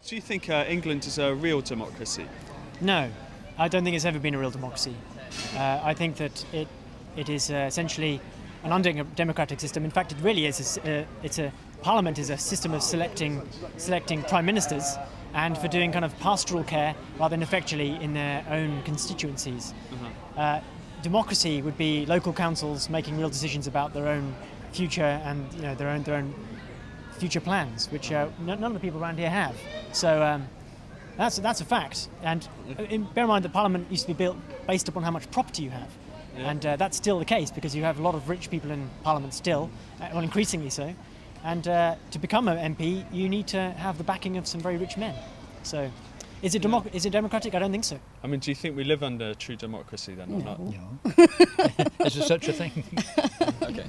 Do you think England is a real democracy? No, I don't think it's ever been a real democracy. I think that it is essentially an undemocratic system. In fact, it really is. Parliament is a system of selecting prime ministers, and for doing kind of pastoral care rather than effectually in their own constituencies. Democracy would be local councils making real decisions about their own future and their own future plans, which none of the people around here have. So that's a fact. And bear in mind that Parliament used to be built based upon how much property you have. Yeah. And that's still the case because you have a lot of rich people in Parliament still, well, increasingly so. And to become an MP, you need to have the backing of some very rich men. So, is it democratic? I don't think so. I mean, do you think we live under true democracy then, or not? No. Is there such a thing? Okay.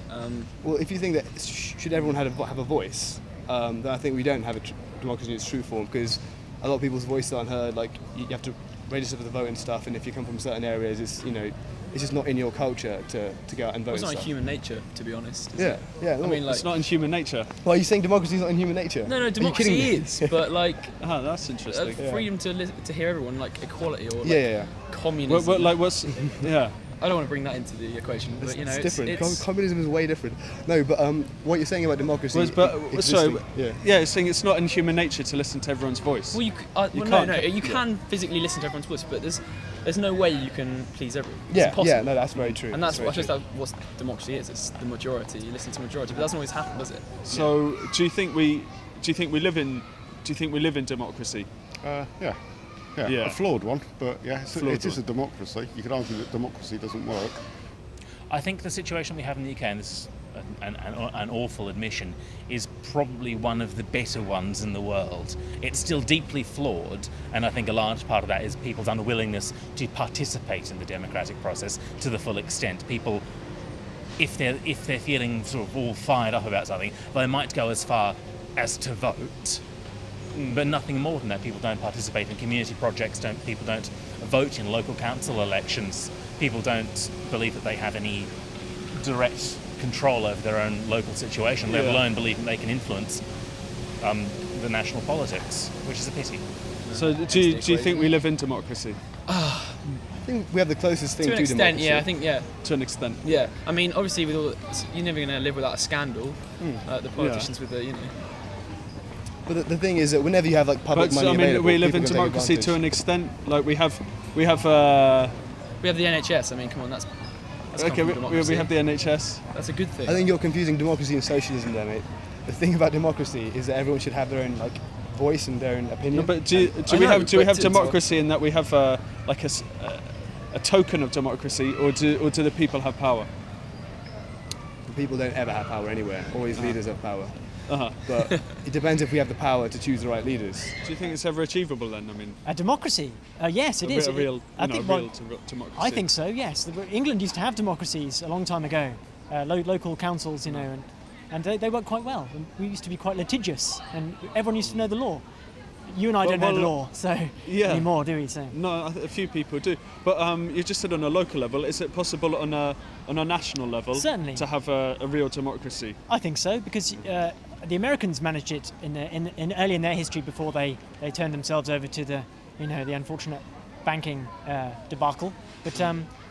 Well, if you think that should everyone have a voice, then I think we don't have a democracy in its true form, because a lot of people's voices aren't heard. Like, you have to register for the vote and stuff, and if you come from certain areas, it's just not in your culture to go out and vote. It's not in stuff. human nature, to be honest. Yeah. I mean, it's not in human nature. Well, are you saying democracy is not in human nature? No, democracy is, but like that's interesting. Freedom to hear everyone, like equality or communism. Yeah. I don't want to bring that into the equation, but it's different. Communism is way different. No, but what you're saying about democracy? It's saying it's not in human nature to listen to everyone's voice. Well, you can physically listen to everyone's voice, but there's no way you can please everyone. No, that's very true. And that's what democracy is. It's the majority. You listen to the majority, but that doesn't always happen, does it? So, do you think we live in democracy? A flawed one, but it is a democracy. You could argue that democracy doesn't work. I think the situation we have in the UK, and this is an awful admission, is probably one of the better ones in the world. It's still deeply flawed, and I think a large part of that is people's unwillingness to participate in the democratic process to the full extent. People, if they're feeling sort of all fired up about something, they might go as far as to vote. But nothing more than that. People don't participate in community projects, people don't vote in local council elections, people don't believe that they have any direct control over their own local situation, let alone believe that they can influence the national politics, which is a pity. So do you think we live in democracy? I think we have the closest thing to an extent, democracy. yeah, I think, yeah. To an extent. Yeah, I mean, obviously, you're never going to live without a scandal, the politicians with the, But the thing is that whenever you have public money available, we live in democracy to an extent. Like we have the NHS. I mean, come on, that's okay. We have the NHS. That's a good thing. I think you're confusing democracy and socialism, there, mate. The thing about democracy is that everyone should have their own voice and their own opinion. No, but do we have democracy in that we have a token of democracy, or do the people have power? The people don't ever have power anywhere. Always leaders have power. But it depends if we have the power to choose the right leaders. Do you think it's ever achievable then? I mean, a democracy? Yes, it is. A real democracy. I think so. Yes, England used to have democracies a long time ago, local councils, and they worked quite well. And we used to be quite litigious, and everyone used to know the law. You and I don't know the law, anymore, do we? So no, a few people do. But you just said on a local level. Is it possible on a national level? Certainly. To have a real democracy? I think so, because the Americans managed it in early in their history before they turned themselves over to the unfortunate banking debacle. But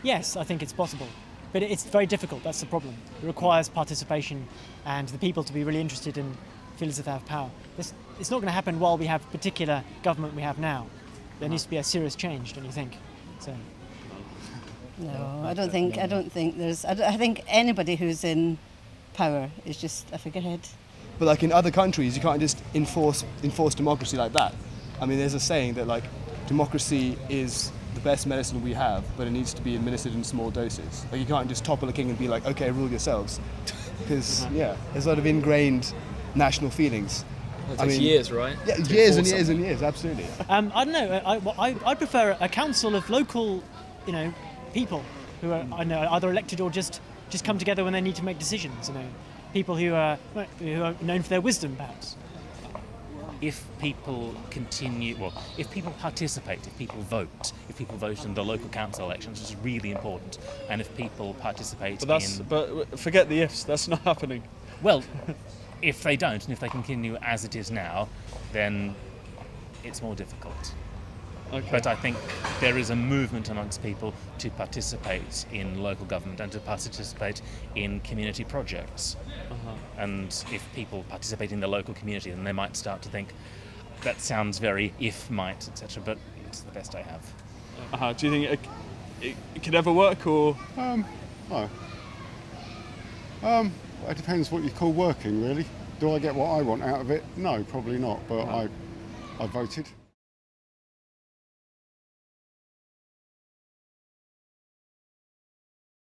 yes, I think it's possible. But it's very difficult. That's the problem. It requires participation and the people to be really interested and feel as if they have power. It's not going to happen while we have particular government we have now. There needs to be a serious change, don't you think? So. No, I don't think there's. I think anybody who's in power is just a figurehead. But in other countries, you can't just enforce democracy like that. I mean, there's a saying that democracy is the best medicine we have, but it needs to be administered in small doses. You can't just topple a king and be like, okay, rule yourselves, because there's a lot of ingrained national feelings. It takes years, right? Yeah, years and years and years, absolutely. I don't know. I prefer a council of local, people who are either elected or just come together when they need to make decisions. People who are known for their wisdom, perhaps. If people participate, if people vote in the local council elections, which is really important, and if people participate But forget the ifs, that's not happening. Well, if they don't, and if they continue as it is now, then it's more difficult. Okay. But I think there is a movement amongst people to participate in local government and to participate in community projects. And if people participate in the local community, then they might start to think, that sounds very if might, etc. But it's the best I have. Do you think it could ever work, or? No. It depends what you call working, really. Do I get what I want out of it? No, probably not. But I voted.